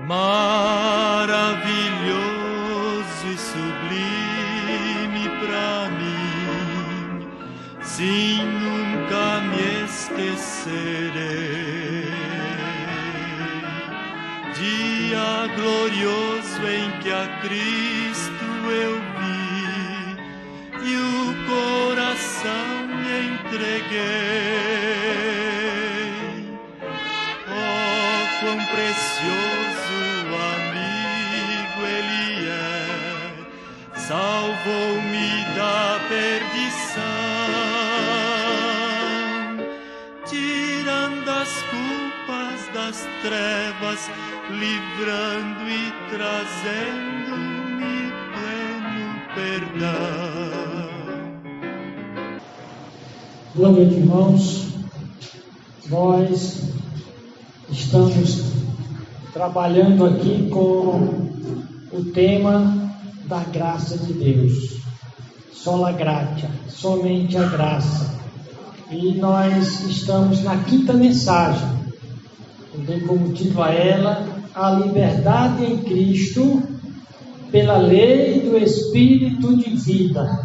Maravilhoso e sublime pra mim, sim, nunca me esquecerei. Dia glorioso em que a Cristo eu vi e o coração me entreguei. Oh, quão precioso amigo Ele é, salvou-me da perdição, tirando as culpas das trevas, livrando e trazendo-me pleno perdão. Boa noite, irmãos. Nós estamos trabalhando aqui com o tema da graça de Deus. Sola gratia, somente a graça. E nós estamos na quinta mensagem. Eu dei como título a ela: a liberdade em Cristo pela lei do Espírito de vida.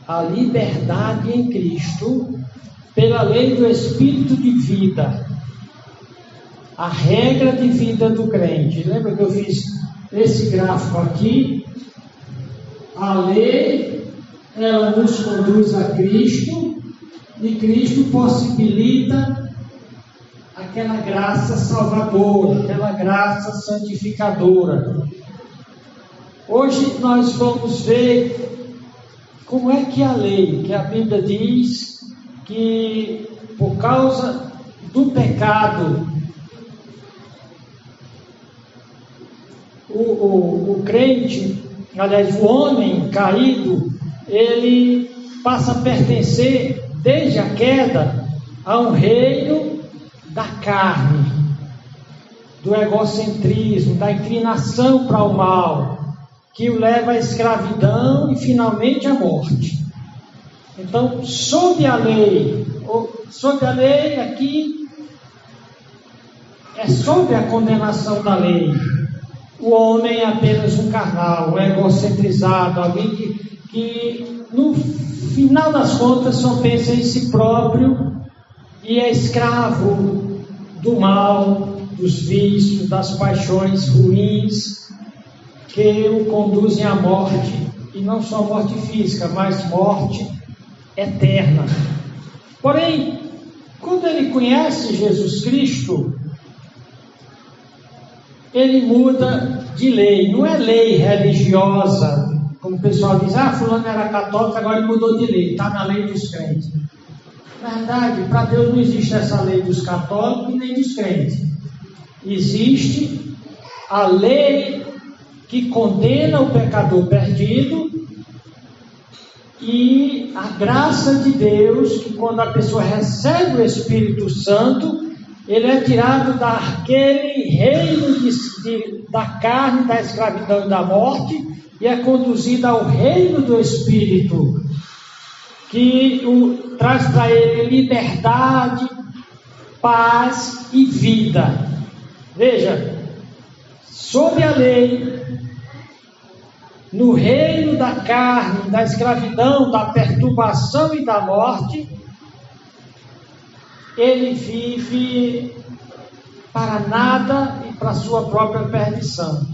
A liberdade em Cristo pela lei do Espírito de vida. A regra de vida do crente. Lembra que eu fiz esse gráfico aqui? A lei, ela nos conduz a Cristo, e Cristo possibilita aquela graça salvadora, aquela graça santificadora. Hoje nós vamos ver como é que a lei, que a Bíblia diz que por causa do pecado, o crente, aliás, o homem caído, ele passa a pertencer, desde a queda, a um reino da carne, do egocentrismo, da inclinação para o mal, que o leva à escravidão e finalmente à morte. Então, sob a lei aqui é sob a condenação da lei. O homem é apenas um carnal, um egocentrizado, alguém que no final das contas só pensa em si próprio e é escravo do mal, dos vícios, das paixões ruins que o conduzem à morte, e não só morte física, mas morte eterna. Porém, quando ele conhece Jesus Cristo, ele muda de lei. Não é lei religiosa, como o pessoal diz: fulano era católico, agora ele mudou de lei, está na lei dos crentes. Na verdade, para Deus não existe essa lei dos católicos e nem dos crentes. Existe a lei que condena o pecador perdido, e a graça de Deus, que quando a pessoa recebe o Espírito Santo, ele é tirado daquele reino da carne, da escravidão e da morte, e é conduzido ao reino do Espírito, que traz para ele liberdade, paz e vida. Veja, sob a lei, no reino da carne, da escravidão, da perturbação e da morte, ele vive para nada e para sua própria perdição.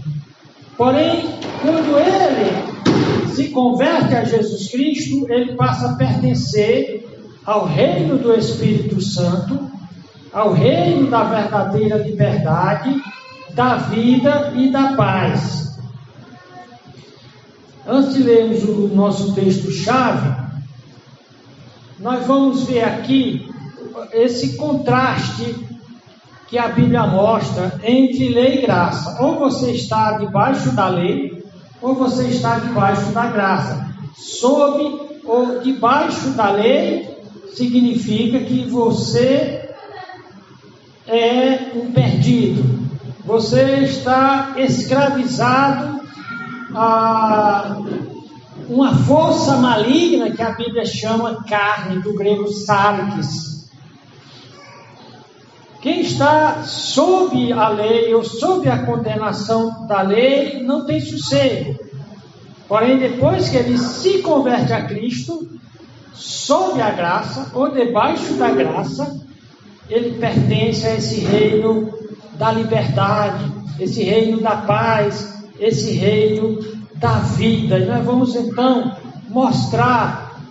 Porém, quando ele se converte a Jesus Cristo, ele passa a pertencer ao reino do Espírito Santo, ao reino da verdadeira liberdade, da vida e da paz. Antes de lermos o nosso texto-chave, nós vamos ver aqui esse contraste que a Bíblia mostra entre lei e graça. Ou você está debaixo da lei, ou você está debaixo da graça. Sob ou debaixo da lei significa que você é um perdido. Você está escravizado uma força maligna que a Bíblia chama carne, do grego sarkis. Quem está sob a lei ou sob a condenação da lei não tem sossego. Porém, depois que ele se converte a Cristo, sob a graça ou debaixo da graça, ele pertence a esse reino da liberdade, esse reino da paz, esse reino da vida. E nós vamos então mostrar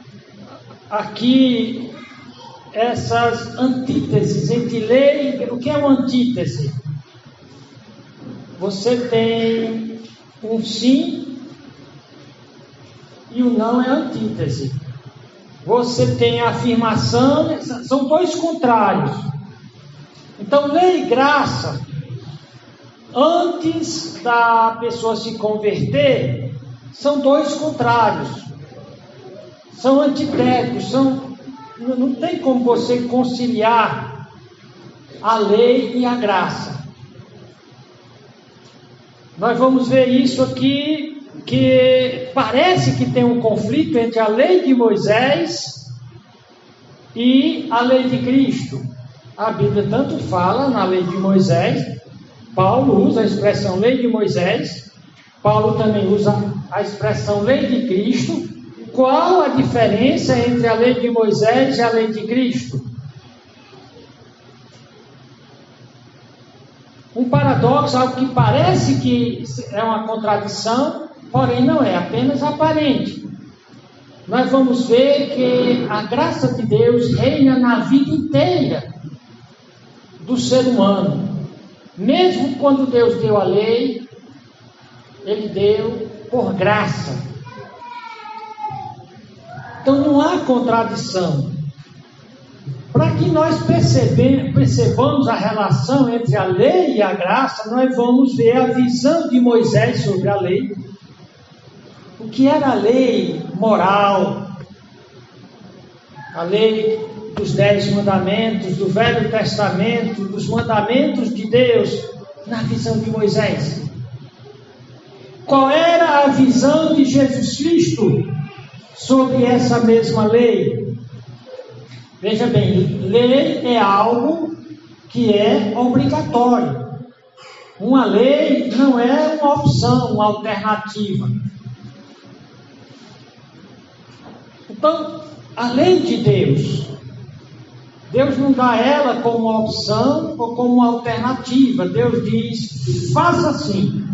aqui essas antíteses entre lei. O que é uma antítese? Você tem um sim e o não é antítese. Você tem a afirmação, são dois contrários. Então, lei e graça, antes da pessoa se converter, são dois contrários. São antitéticos, não tem como você conciliar a lei e a graça. Nós vamos ver isso aqui, que parece que tem um conflito entre a lei de Moisés e a lei de Cristo. A Bíblia tanto fala na lei de Moisés, Paulo usa a expressão lei de Moisés, Paulo também usa a expressão lei de Cristo. Qual a diferença entre a lei de Moisés e a lei de Cristo? Um paradoxo, algo que parece que é uma contradição, porém não é, apenas aparente. Nós vamos ver que a graça de Deus reina na vida inteira do ser humano. Mesmo quando Deus deu a lei, Ele deu por graça. Então não há contradição. Para que nós percebamos a relação entre a lei e a graça, nós vamos ver a visão de Moisés sobre a lei. O que era a lei moral, a lei dos 10 mandamentos, do Velho Testamento, dos mandamentos de Deus, na visão de Moisés. Qual era a visão de Jesus Cristo sobre essa mesma lei? Veja bem, lei é algo que é obrigatório. Uma lei não é uma opção, uma alternativa. Então, a lei de Deus, Deus não dá ela como uma opção ou como uma alternativa. Deus diz, faça assim.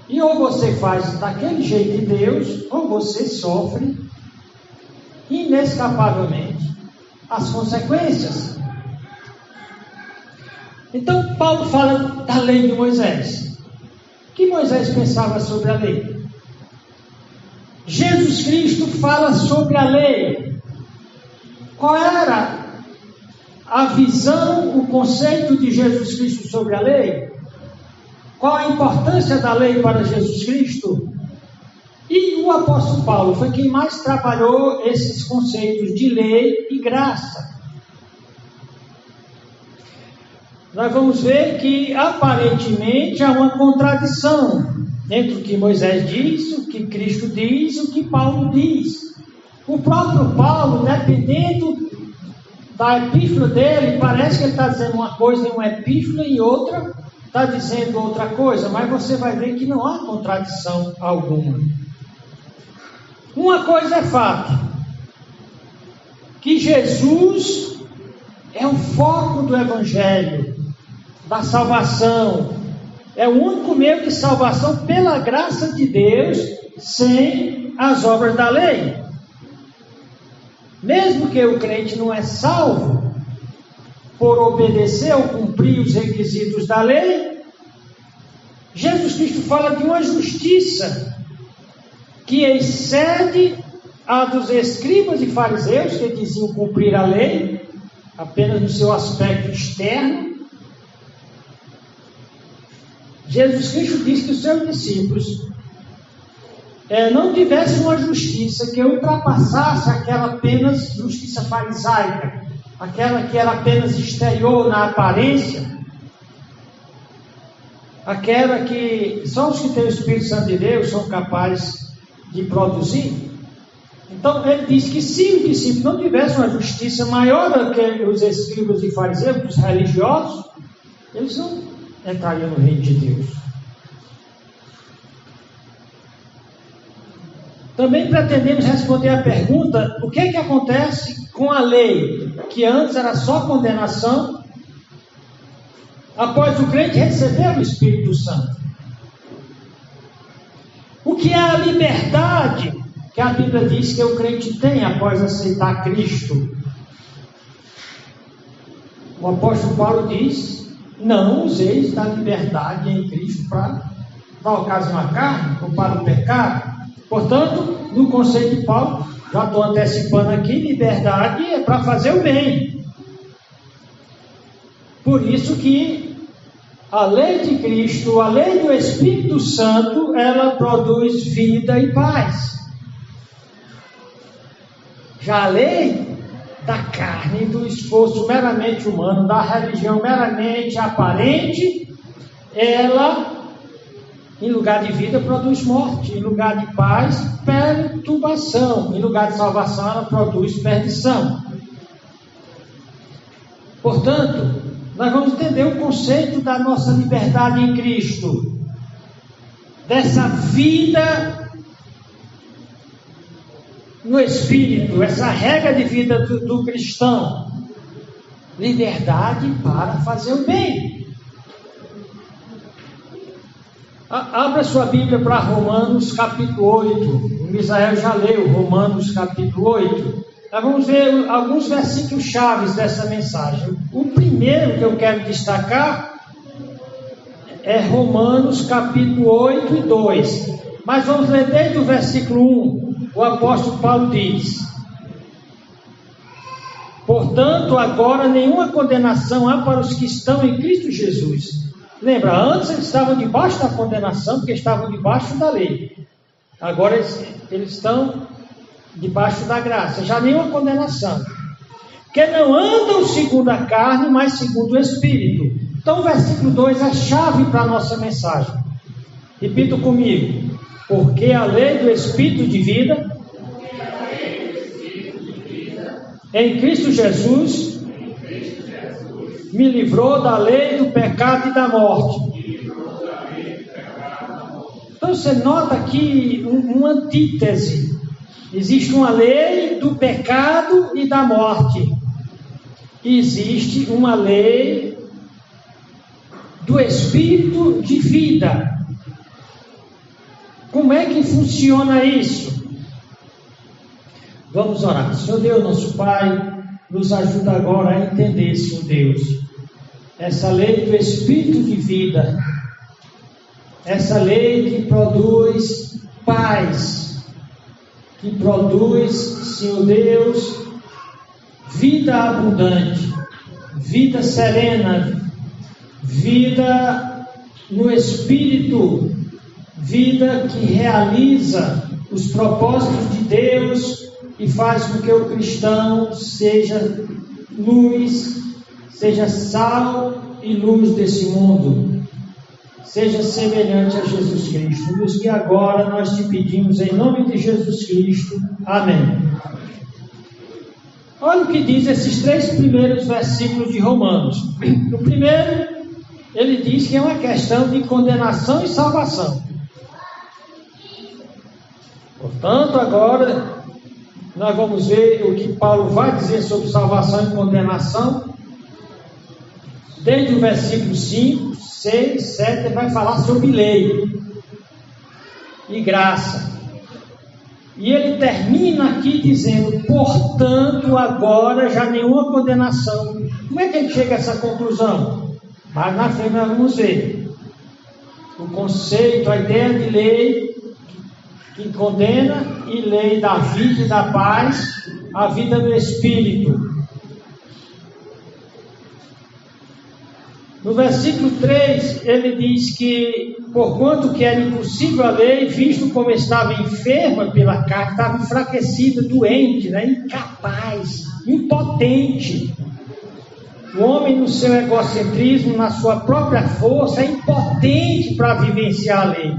E ou você faz daquele jeito de Deus, ou você sofre inescapavelmente as consequências. Então, Paulo fala da lei de Moisés. O que Moisés pensava sobre a lei? Jesus Cristo fala sobre a lei. Qual era a visão, o conceito de Jesus Cristo sobre a lei? Qual a importância da lei para Jesus Cristo? E o apóstolo Paulo foi quem mais trabalhou esses conceitos de lei e graça. Nós vamos ver que aparentemente há uma contradição entre o que Moisés diz, o que Cristo diz, o que Paulo diz. O próprio Paulo, dependendo da epístola dele, parece que ele está dizendo uma coisa em uma epístola e outra está dizendo outra coisa, mas você vai ver que não há contradição alguma. Uma coisa é fato, que Jesus é o foco do Evangelho, da salvação, é o único meio de salvação pela graça de Deus, sem as obras da lei. Mesmo que o crente não é salvo por obedecer ou cumprir os requisitos da lei, Jesus Cristo fala de uma justiça que excede a dos escribas e fariseus, que diziam cumprir a lei apenas no seu aspecto externo. Jesus Cristo diz que os seus discípulos não tivessem uma justiça que ultrapassasse aquela apenas justiça farisaica, aquela que era apenas exterior na aparência, aquela que só os que têm o Espírito Santo de Deus são capazes de produzir. Então ele diz que se o discípulo não tivesse uma justiça maior do que os escribas e fariseus, os religiosos, eles não entrariam no reino de Deus. Também pretendemos responder à pergunta: o que acontece com a lei, que antes era só condenação, após o crente receber o Espírito Santo? O que é a liberdade que a Bíblia diz que o crente tem após aceitar Cristo? O apóstolo Paulo diz: não useis da liberdade em Cristo para dar ocasião à carne ou para o pecado. Portanto, no conceito de Paulo, já estou antecipando aqui, liberdade é para fazer o bem. Por isso que a lei de Cristo, a lei do Espírito Santo, ela produz vida e paz. Já a lei da carne, do esforço meramente humano, da religião meramente aparente, ela, em lugar de vida, produz morte. Em lugar de paz, perturbação. Em lugar de salvação, ela produz perdição. Portanto, nós vamos entender o conceito da nossa liberdade em Cristo, dessa vida no Espírito, essa regra de vida do cristão: liberdade para fazer o bem. Abra sua Bíblia para Romanos capítulo 8. O Misael já leu Romanos capítulo 8. Nós vamos ver alguns versículos chaves dessa mensagem. O primeiro que eu quero destacar é Romanos capítulo 8 e 2. Mas vamos ler desde o versículo 1. O apóstolo Paulo diz: portanto, agora nenhuma condenação há para os que estão em Cristo Jesus. Lembra, antes eles estavam debaixo da condenação, porque estavam debaixo da lei. Agora eles estão debaixo da graça, já nenhuma condenação. Que não andam segundo a carne, mas segundo o Espírito. Então o versículo 2 é a chave para a nossa mensagem. Repita comigo: porque a lei do Espírito de vida, em Cristo Jesus, me livrou da lei do pecado e da morte. Então você nota aqui uma antítese. Existe uma lei do pecado e da morte. Existe uma lei do Espírito de vida. Como é que funciona isso? Vamos orar. Senhor Deus, nosso Pai, nos ajuda agora a entender, Senhor Deus, essa lei do Espírito de vida, essa lei que produz paz, que produz, Senhor Deus, vida abundante, vida serena, vida no Espírito, vida que realiza os propósitos de Deus e faz com que o cristão seja luz, seja sal e luz desse mundo, seja semelhante a Jesus Cristo. Nos guia agora, nós te pedimos em nome de Jesus Cristo. Amém. Olha o que diz esses 3 primeiros versículos de Romanos. No primeiro, ele diz que é uma questão de condenação e salvação. Portanto, agora nós vamos ver o que Paulo vai dizer sobre salvação e condenação. Desde o versículo 5, 6, 7, ele vai falar sobre lei e graça. E ele termina aqui dizendo: portanto, agora já nenhuma condenação. Como é que ele chega a essa conclusão? Mas na frente nós vamos ver o conceito, a ideia de lei que condena e lei da vida e da paz, a vida do Espírito. No versículo 3, ele diz que, porquanto que era impossível a lei, visto como estava enferma pela carne, estava enfraquecida, doente, incapaz, impotente. O homem, no seu egocentrismo, na sua própria força, é impotente para vivenciar a lei.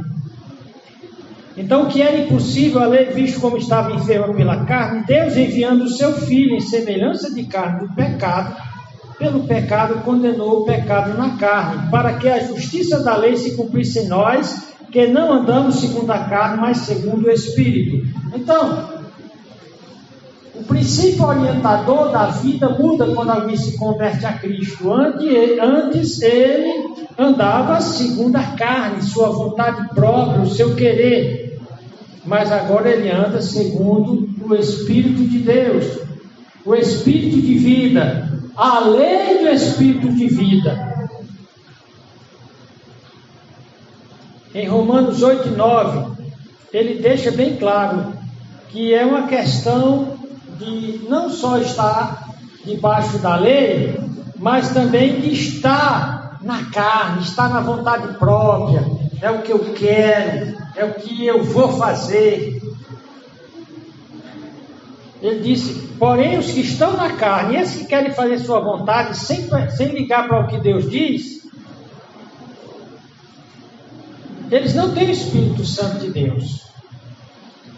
Então, o que era impossível a lei, visto como estava enferma pela carne, Deus enviando o seu Filho em semelhança de carne do pecado, pelo pecado condenou o pecado na carne, para que a justiça da lei se cumprisse em nós, que não andamos segundo a carne, mas segundo o Espírito. Então, o princípio orientador da vida muda quando alguém se converte a Cristo. Antes ele andava segundo a carne, sua vontade própria, o seu querer. Mas agora ele anda segundo o Espírito de Deus, o Espírito de vida, a lei do Espírito de vida. Em Romanos 8:9, ele deixa bem claro que é uma questão de não só estar debaixo da lei, mas também de estar na carne, estar na vontade própria. É o que eu quero, é o que eu vou fazer. Ele disse, porém os que estão na carne, esses que querem fazer sua vontade, sem ligar para o que Deus diz, eles não têm o Espírito Santo de Deus.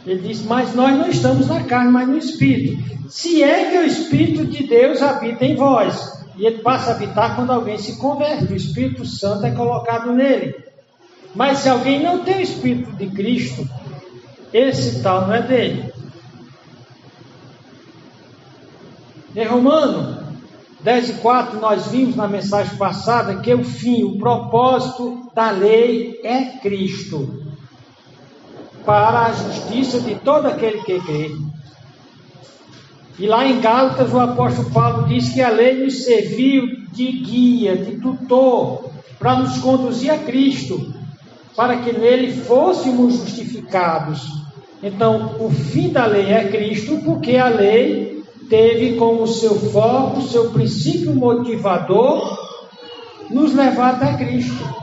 Ele diz, mas nós não estamos na carne, mas no Espírito. Se é que o Espírito de Deus habita em vós. E ele passa a habitar quando alguém se converte. O Espírito Santo é colocado nele. Mas se alguém não tem o Espírito de Cristo, esse tal não é dele. Em Romanos 10:4, nós vimos na mensagem passada que o fim, o propósito da lei é Cristo, para a justiça de todo aquele que crê. E lá em Gálatas o apóstolo Paulo diz que a lei nos serviu de guia, de tutor, para nos conduzir a Cristo, para que nele fôssemos justificados. Então, o fim da lei é Cristo, porque a lei teve como seu foco, seu princípio motivador, nos levar até Cristo.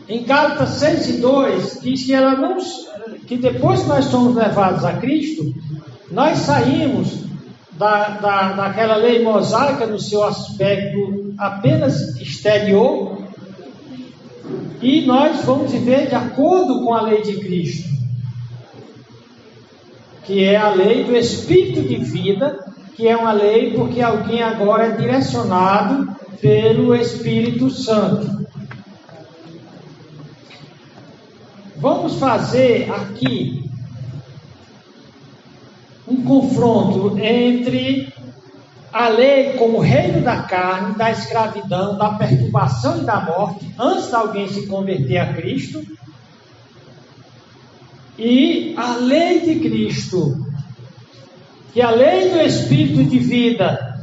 Em Gálatas 6:2, diz que depois que nós somos levados a Cristo, nós saímos daquela lei mosaica no seu aspecto apenas exterior, e nós vamos viver de acordo com a lei de Cristo, que é a lei do Espírito de vida, que é uma lei porque alguém agora é direcionado pelo Espírito Santo. Vamos fazer aqui um confronto entre a lei como reino da carne, da escravidão, da perturbação e da morte, antes de alguém se converter a Cristo, e a lei de Cristo, que é a lei do Espírito de vida,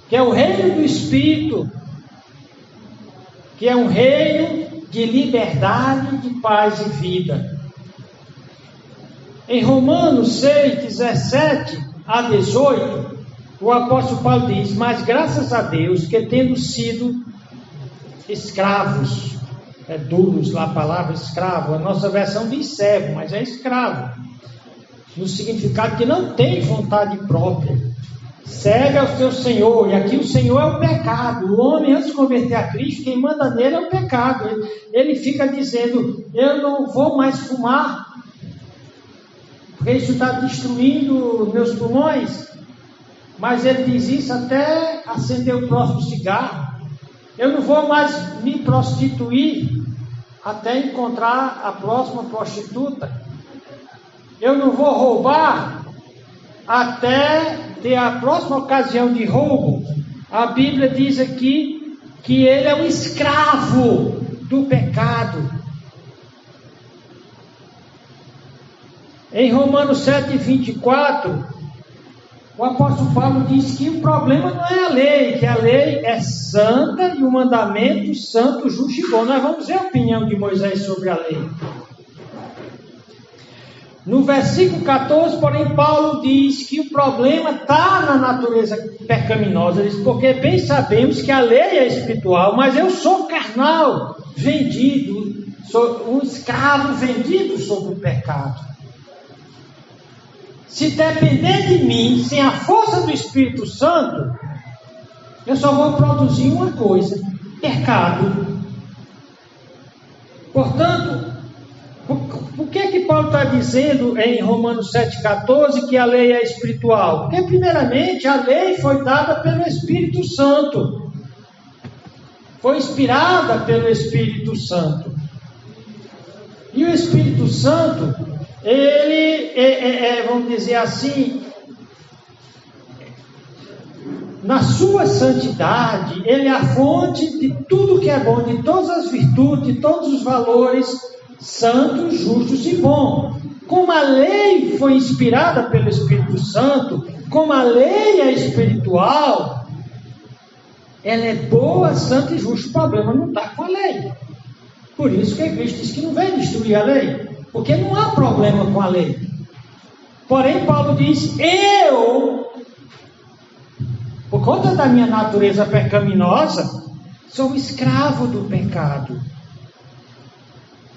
que é o reino do Espírito, que é um reino de liberdade, de paz e vida. Em Romanos 6:17-18, o apóstolo Paulo diz, mas graças a Deus que tendo sido escravos, duros lá a palavra escravo, a nossa versão diz servo, mas é escravo, no significado que não tem vontade própria, segue ao seu Senhor, e aqui o Senhor é o pecado. O homem, antes de converter a Cristo, quem manda nele é o pecado. Ele fica dizendo, eu não vou mais fumar, porque isso está destruindo meus pulmões. Mas ele diz isso até acender o próximo cigarro. Eu não vou mais me prostituir até encontrar a próxima prostituta. Eu não vou roubar até ter a próxima ocasião de roubo. A Bíblia diz aqui que ele é um escravo do pecado. Em Romanos 7:24, o apóstolo Paulo diz que o problema não é a lei, que a lei é santa e o mandamento santo, justo e bom. Nós vamos ver a opinião de Moisés sobre a lei. No versículo 14, porém, Paulo diz que o problema está na natureza pecaminosa. Ele diz, porque bem sabemos que a lei é espiritual, mas eu sou carnal, vendido, sou um escravo vendido sobre o pecado. Se depender de mim, sem a força do Espírito Santo, eu só vou produzir uma coisa, pecado. Portanto, por que Paulo está dizendo em Romanos 7,14 que a lei é espiritual? Porque, primeiramente, a lei foi dada pelo Espírito Santo. Foi inspirada pelo Espírito Santo. E o Espírito Santo, ele vamos dizer assim, na sua santidade, ele é a fonte de tudo que é bom, de todas as virtudes, de todos os valores santos, justos e bons. Como a lei foi inspirada pelo Espírito Santo, como a lei é espiritual, ela é boa, santa e justa. O problema não está com a lei. Por isso que Cristo diz que não veio destruir a lei, porque não há problema com a lei. Porém, Paulo diz: eu, por conta da minha natureza pecaminosa, sou um escravo do pecado.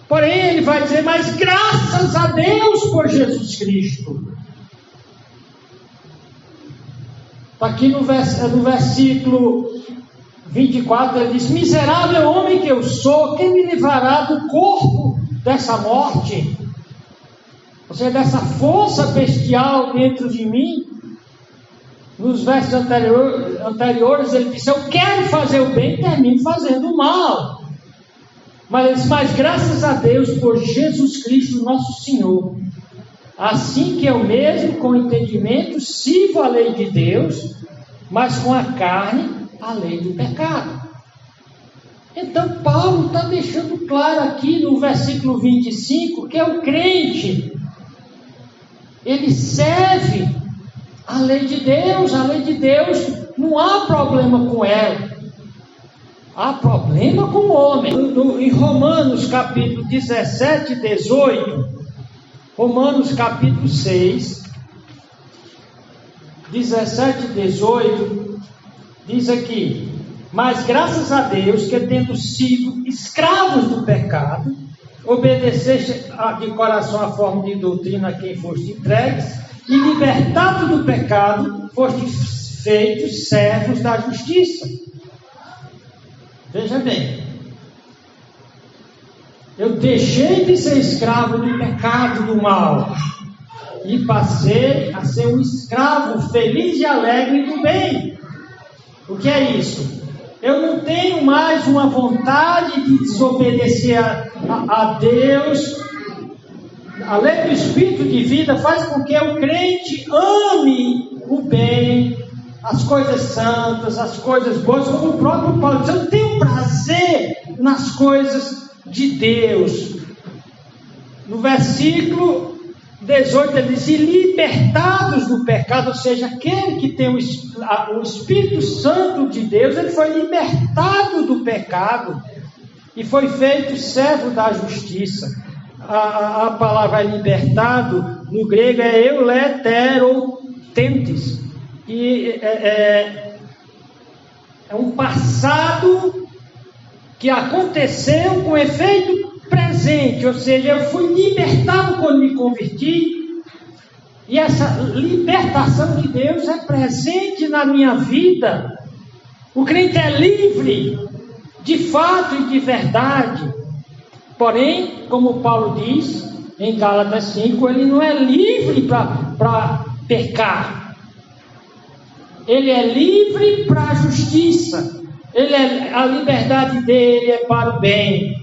Porém, ele vai dizer: mas graças a Deus por Jesus Cristo. Está aqui no versículo 24, ele diz: miserável homem que eu sou, quem me livrará do corpo dessa morte? Ou seja, dessa força bestial dentro de mim. Nos versos anteriores ele disse: eu quero fazer o bem e termino fazendo o mal. Mas ele diz: mas graças a Deus por Jesus Cristo nosso Senhor, assim que eu mesmo com entendimento sirvo a lei de Deus, mas com a carne a lei do pecado. Então Paulo está deixando claro aqui no versículo 25 que é o crente, ele serve a lei de Deus. A lei de Deus não há problema com ela, há problema com o homem. Em Romanos capítulo 17 e 18, Romanos capítulo 6, 17 e 18, diz aqui: mas graças a Deus que, tendo sido escravos do pecado, obedeceste de coração a forma de doutrina a quem foste entregues, e libertado do pecado, foste feitos servos da justiça. Veja bem, eu deixei de ser escravo do pecado, do mal, e passei a ser um escravo feliz e alegre do bem. O que é isso? Eu não tenho mais uma vontade de desobedecer a Deus. A lei do Espírito de vida faz com que o crente ame o bem, as coisas santas, as coisas boas, como o próprio Paulo diz: eu tenho prazer nas coisas de Deus. No versículo 18 ele diz: e libertados do pecado, ou seja, aquele que tem o Espírito Santo de Deus, ele foi libertado do pecado e foi feito servo da justiça. A palavra libertado no grego é euleterotentes, e é um passado que aconteceu com efeito presente, ou seja, eu fui libertado quando me converti, e essa libertação de Deus é presente na minha vida. O crente é livre de fato e de verdade. Porém, como Paulo diz em Gálatas 5, ele não é livre para pecar. Ele é livre para a justiça. A liberdade dele é para o bem.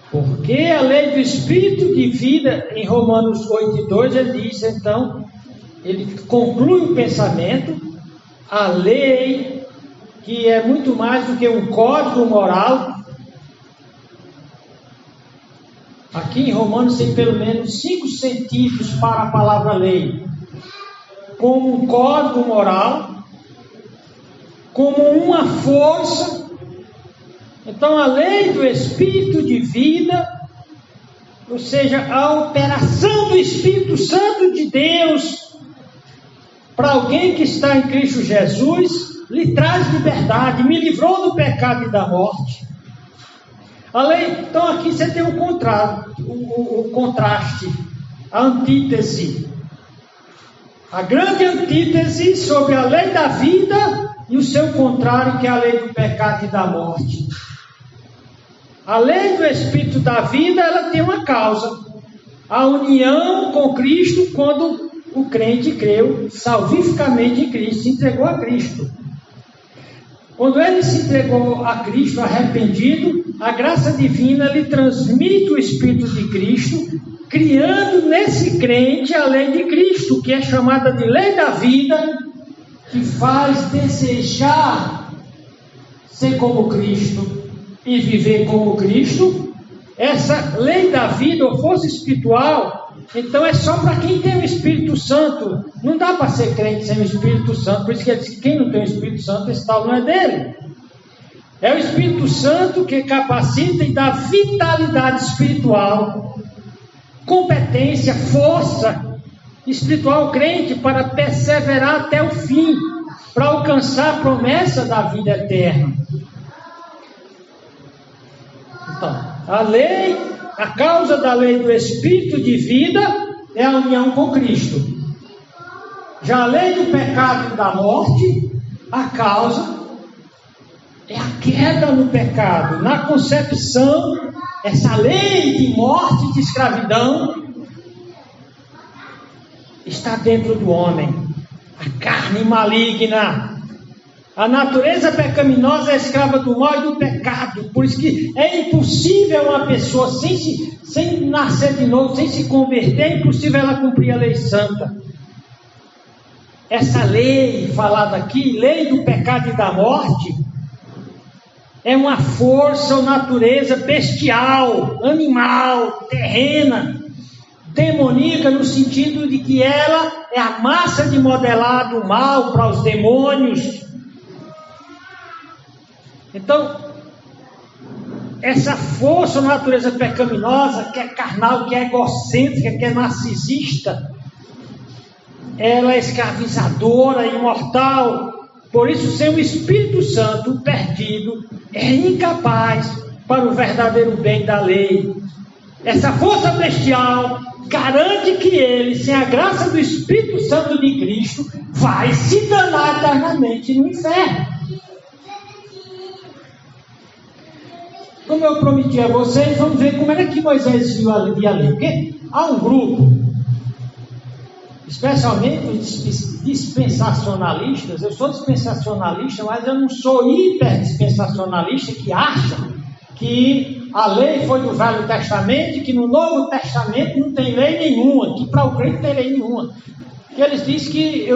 Porque a lei do Espírito de vida, em Romanos 8:2, ele diz, então, ele conclui o pensamento: a lei, que é muito mais do que um código moral. Aqui em Romanos tem pelo menos 5 sentidos para a palavra lei: como um código moral, como uma força. Então, a lei do Espírito de vida, ou seja, a operação do Espírito Santo de Deus para alguém que está em Cristo Jesus, lhe traz liberdade, me livrou do pecado e da morte. A lei, então aqui você tem o contraste, a antítese, a grande antítese sobre a lei da vida e o seu contrário, que é a lei do pecado e da morte. A lei do Espírito da vida, ela tem uma causa. A união com Cristo quando o crente creu salvificamente em Cristo, se entregou a Cristo. Quando ele se entregou a Cristo arrependido, a graça divina lhe transmite o Espírito de Cristo, criando nesse crente a lei de Cristo, que é chamada de lei da vida, que faz desejar ser como Cristo e viver como Cristo. Essa lei da vida ou força espiritual, então é só para quem tem o Espírito Santo. Não dá para ser crente sem o Espírito Santo. Por isso que ele diz que quem não tem o Espírito Santo, esse tal não é dele. É o Espírito Santo que capacita e dá vitalidade espiritual, competência, força espiritual ao crente para perseverar até o fim, para alcançar a promessa da vida eterna. Então, a causa da lei do Espírito de vida é a união com Cristo. Já a lei do pecado e da morte, a causa é a queda no pecado. Na concepção, essa lei de morte e de escravidão está dentro do homem. A carne maligna. A natureza pecaminosa é escrava do mal e do pecado. Por isso que é impossível uma pessoa, sem nascer de novo, sem se converter, é impossível ela cumprir a lei santa. Essa lei falada aqui, lei do pecado e da morte, é uma força ou natureza bestial, animal, terrena, demoníaca, no sentido de que ela é a massa de modelar do mal para os demônios. Então, essa força ou natureza pecaminosa, que é carnal, que é egocêntrica, que é narcisista, ela é escravizadora, imortal. Por isso, sem o Espírito Santo, o perdido é incapaz para o verdadeiro bem da lei. Essa força bestial garante que ele, sem a graça do Espírito Santo de Cristo, vai se danar eternamente no inferno. Como eu prometi a vocês, vamos ver como era que Moisés viu a lei. Porque há um grupo, especialmente os dispensacionalistas. Eu sou dispensacionalista, mas eu não sou hiperdispensacionalista, que acham que a lei foi do Velho Testamento e que no Novo Testamento não tem lei nenhuma, que para o crente não tem lei nenhuma. E eles dizem que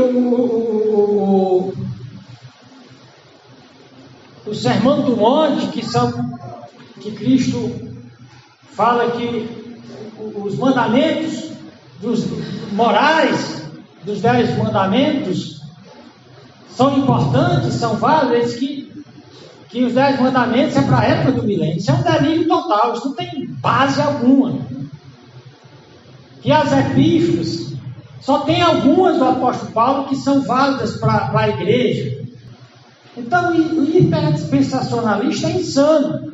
o Sermão do Monte, que Cristo fala que os mandamentos dos morais, dos 10 mandamentos, são importantes, são válidos, que os 10 mandamentos é para a época do milênio. Isso é um delírio total, isso não tem base alguma. Que as epístolas, só tem algumas do apóstolo Paulo que são válidas para a igreja. Então, o hiperdispensacionalista é insano.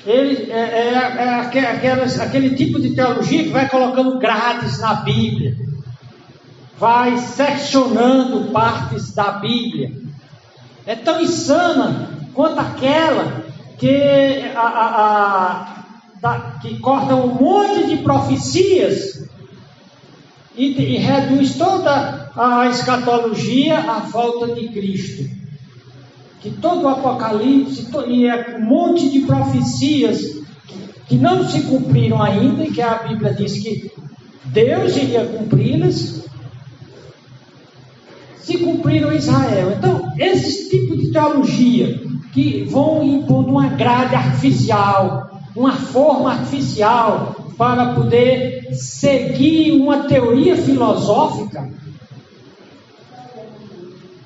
Ele aquele tipo de teologia que vai colocando grades na Bíblia, vai seccionando partes da Bíblia. É tão insana quanto aquela que corta um monte de profecias e reduz toda a escatologia à volta de Cristo. Que todo o Apocalipse e um monte de profecias que não se cumpriram ainda, e que a Bíblia diz que Deus iria cumpri-las, se cumpriram em Israel. Então, esse tipo de teologia que vão impondo uma grade artificial, uma forma artificial para poder seguir uma teoria filosófica,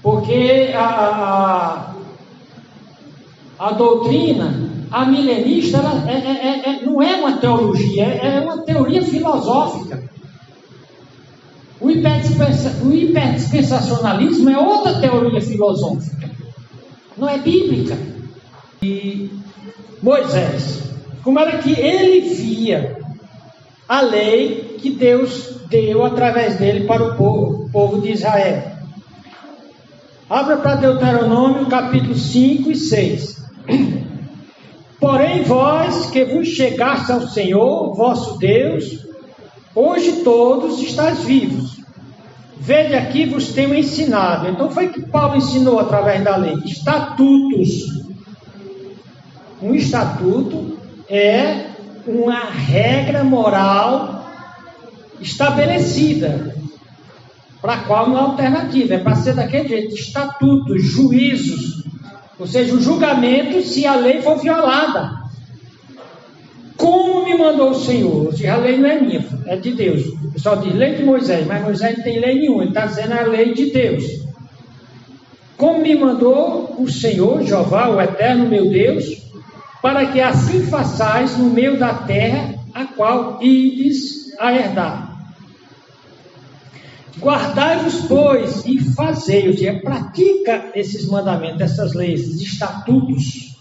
porque a doutrina, a milenista, não é uma teologia, é uma teoria filosófica. O hiperdispensacionalismo é outra teoria filosófica, não é bíblica. E Moisés, como era que ele via a lei que Deus deu através dele para o povo de Israel? Abra para Deuteronômio capítulo 5 e 6. Porém vós que vos chegaste ao Senhor, vosso Deus, hoje todos estáis vivos. Vede aqui vos tenho ensinado. Então foi que Paulo ensinou através da lei. Estatutos. Um estatuto é uma regra moral estabelecida, para a qual não há alternativa. É para ser daquele jeito. Estatutos, juízos. Ou seja, o julgamento se a lei for violada. Como me mandou o Senhor? A lei não é minha, é de Deus. O pessoal diz lei de Moisés, mas Moisés não tem lei nenhuma, ele está dizendo a lei de Deus. Como me mandou o Senhor, Jeová, o eterno meu Deus, para que assim façais no meio da terra, a qual ides a herdar. Guardai-vos, pois, e fazei, ou seja, pratica esses mandamentos, essas leis, esses estatutos,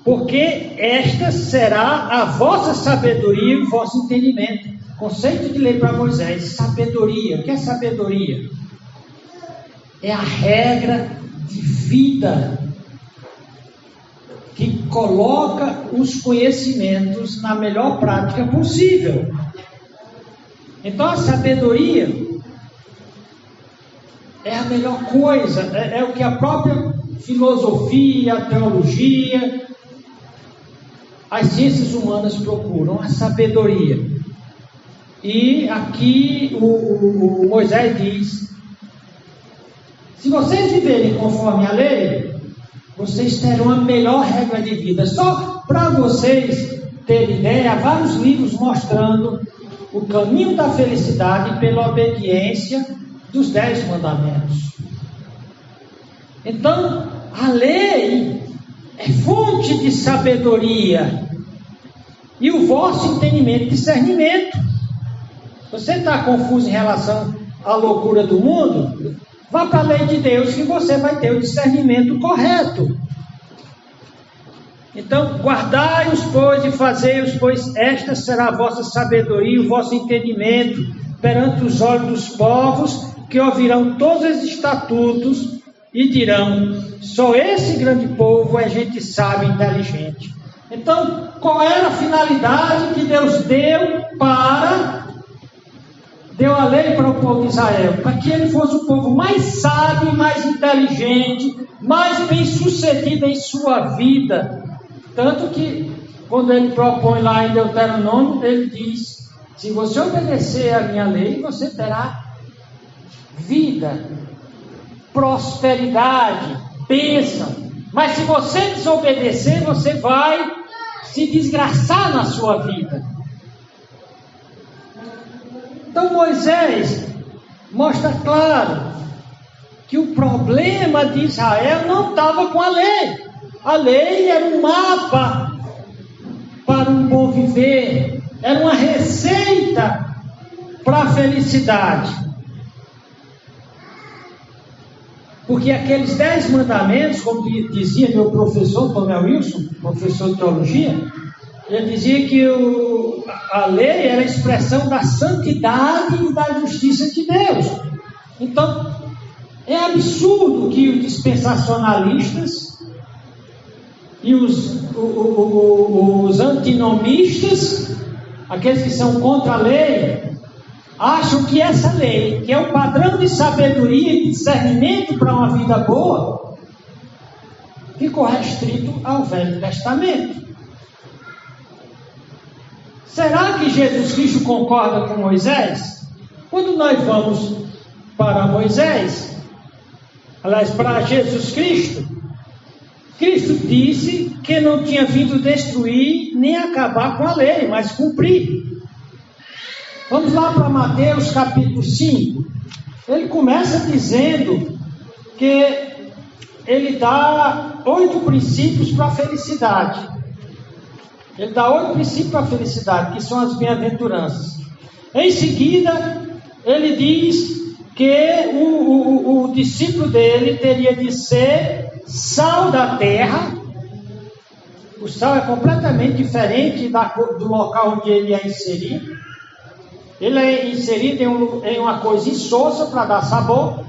porque esta será a vossa sabedoria e o vosso entendimento. Conceito de lei para Moisés, sabedoria. O que é sabedoria? É a regra de vida que coloca os conhecimentos na melhor prática possível. Então a sabedoria é a melhor coisa, é o que a própria filosofia, a teologia, as ciências humanas procuram, a sabedoria. E aqui o Moisés diz: se vocês viverem conforme a lei, vocês terão a melhor regra de vida. Só para vocês terem ideia, há vários livros mostrando o caminho da felicidade pela obediência dos 10 mandamentos. Então, a lei é fonte de sabedoria e o vosso entendimento, discernimento. Você está confuso em relação à loucura do mundo? Vá para a lei de Deus que você vai ter o discernimento correto. Então, guardai-os, pois, e fazei-os, pois esta será a vossa sabedoria e o vosso entendimento perante os olhos dos povos, que ouvirão todos os estatutos e dirão: só esse grande povo é gente sábia e inteligente. Então, qual era a finalidade que Deus deu a lei para o povo de Israel? Para que ele fosse o povo mais sábio, mais inteligente, mais bem sucedido em sua vida. Tanto que, quando ele propõe lá em Deuteronômio, ele diz: se você obedecer a minha lei, você terá vida, prosperidade, bênção. Mas se você desobedecer, você vai se desgraçar na sua vida. Então Moisés mostra claro que o problema de Israel não estava com a lei. A lei era um mapa para um bom viver, era uma receita para a felicidade. Porque aqueles 10 mandamentos, como dizia meu professor, Tomé Wilson, professor de teologia, ele dizia que a lei era a expressão da santidade e da justiça de Deus. Então, é absurdo que os dispensacionalistas e os antinomistas, aqueles que são contra a lei, acham que essa lei, que é o padrão de sabedoria e discernimento para uma vida boa, ficou restrito ao Velho Testamento. Será que Jesus Cristo concorda com Moisés? Quando nós vamos para Moisés, aliás, para Jesus Cristo, Cristo disse que não tinha vindo destruir nem acabar com a lei, mas cumprir. Vamos lá para Mateus capítulo 5. Ele começa dizendo que ele dá 8 princípios para a felicidade. Ele dá 8 princípios para a felicidade, que são as bem-aventuranças. Em seguida, ele diz que o discípulo dele teria de ser sal da terra. O sal é completamente diferente do local onde ele é inserido. Ele é inserido em uma coisa insossa para dar sabor.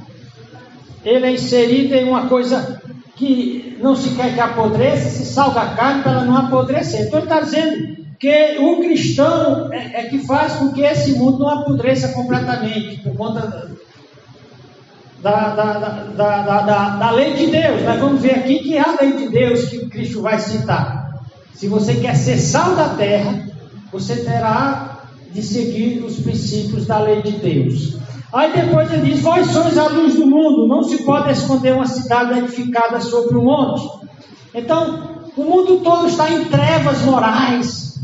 Ele é inserido em uma coisa que não se quer que apodreça, se salga a carne para ela não apodrecer. Então ele está dizendo que o cristão é que faz com que esse mundo não apodreça completamente, por conta da lei de Deus. Nós vamos ver aqui que é a lei de Deus que Cristo vai citar. Se você quer ser sal da terra, você terá de seguir os princípios da lei de Deus. Aí depois ele diz: vós sois a luz do mundo, não se pode esconder uma cidade edificada sobre um monte. Então, o mundo todo está em trevas morais.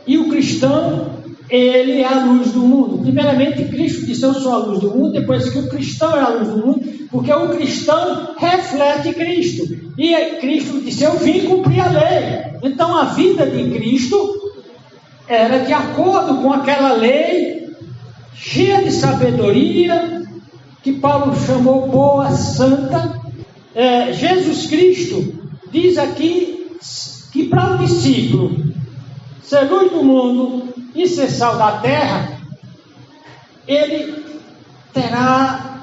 E o cristão, ele é a luz do mundo. Primeiramente, Cristo disse: eu sou a luz do mundo. Depois que o cristão é a luz do mundo, porque o cristão reflete Cristo. E Cristo disse: eu vim cumprir a lei. Então a vida de Cristo era de acordo com aquela lei, cheia de sabedoria, que Paulo chamou boa, santa. Jesus Cristo diz aqui que para o discípulo ser luz do mundo e ser sal da terra, ele terá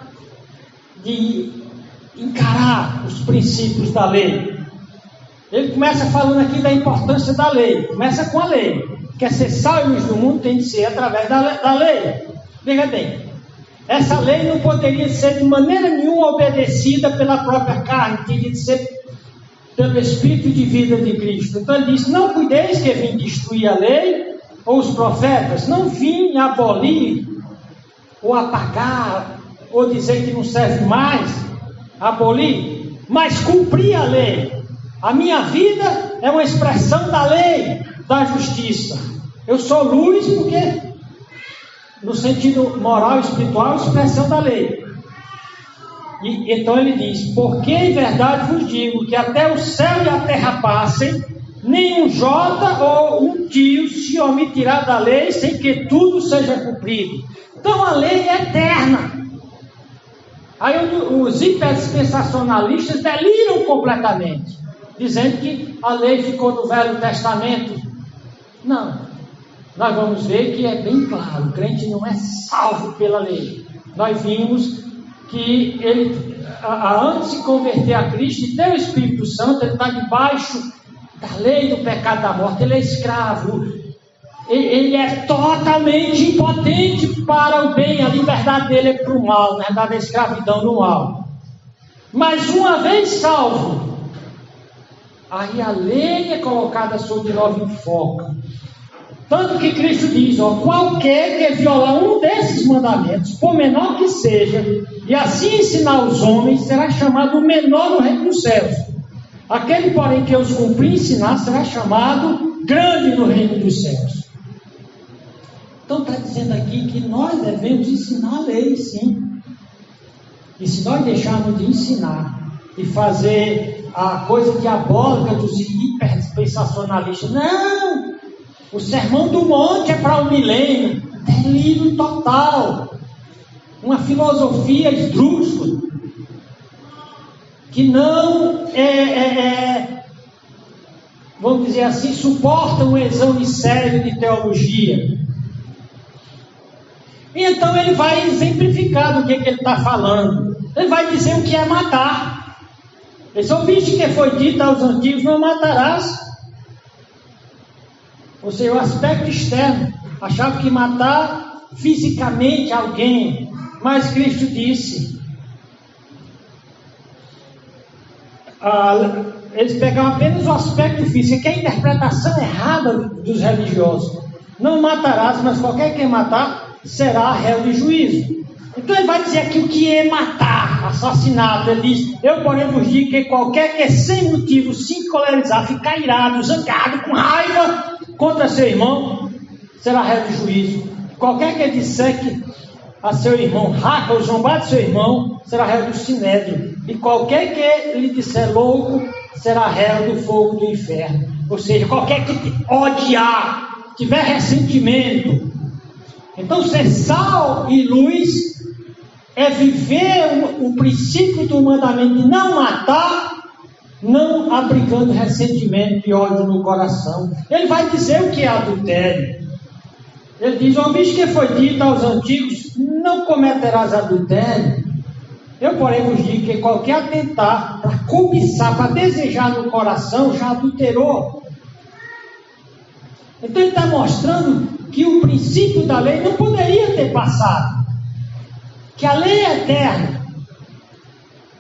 de encarar os princípios da lei. Ele começa falando aqui da importância da lei. Começa com a lei. Quer ser sal e luz do mundo, tem de ser através da lei. Veja bem, essa lei não poderia ser de maneira nenhuma obedecida pela própria carne, teria de ser pelo Espírito de vida de Cristo. Então ele diz: não cuideis que vim destruir a lei ou os profetas, não vim abolir ou apagar ou dizer que não serve mais, abolir, mas cumprir a lei. A minha vida é uma expressão da lei, da justiça. Eu sou luz porque, no sentido moral e espiritual, expressão da lei. E então ele diz: porque em verdade vos digo que até o céu e a terra passem, nem um jota ou um tio se omitirá da lei, sem que tudo seja cumprido. Então a lei é eterna. Aí os hiperdispensacionalistas deliram completamente, dizendo que a lei ficou no Velho Testamento. Não, nós vamos ver que é bem claro: o crente não é salvo pela lei. Nós vimos que ele, antes de se converter a Cristo e ter o Espírito Santo, ele está debaixo da lei do pecado da morte. Ele é escravo, ele é totalmente impotente para o bem. A liberdade dele é para o mal, na verdade a escravidão no mal. Mas uma vez salvo, aí a lei é colocada sob novo enfoque. Tanto que Cristo diz: qualquer que violar um desses mandamentos, por menor que seja, e assim ensinar os homens, será chamado menor no reino dos céus. Aquele, porém, que os cumprir e ensinar, será chamado grande no reino dos céus. Então está dizendo aqui que nós devemos ensinar a lei, sim. E se nós deixarmos de ensinar e fazer a coisa diabólica dos hiperdispensacionalistas, não! O sermão do monte é para o milênio. Delírio total. Uma filosofia esdrúxula que não vamos dizer assim, suporta um exame sério de teologia. E então ele vai exemplificar do que ele está falando. Ele vai dizer o que é matar. Eles ouviste que foi dito aos antigos: não matarás. Ou seja, o aspecto externo. Achava que matar fisicamente alguém. Mas Cristo disse: eles pegavam apenas o aspecto físico, que é a interpretação errada dos religiosos. Não matarás, mas qualquer que matar será réu de juízo. Então ele vai dizer aqui o que é matar, assassinato. Ele diz: eu porém vos digo que qualquer que sem motivo se encolerizar, ficar irado, zangado, com raiva contra seu irmão, será réu de juízo. Qualquer que disser que a seu irmão raca ou zombar de seu irmão, será réu do sinédrio. E qualquer que lhe disser louco, será réu do fogo do inferno. Ou seja, qualquer que odiar, tiver ressentimento. Então ser sal e luz é viver o princípio do mandamento de não matar, não abrigando ressentimento e ódio no coração. Ele vai dizer o que é adultério. Ele diz: o bicho que foi dito aos antigos: não cometerás adultério. Eu, porém, vos digo que qualquer atentar para cobiçar, para desejar no coração, já adulterou. Então ele está mostrando que o princípio da lei não poderia ter passado. Que a lei é eterna.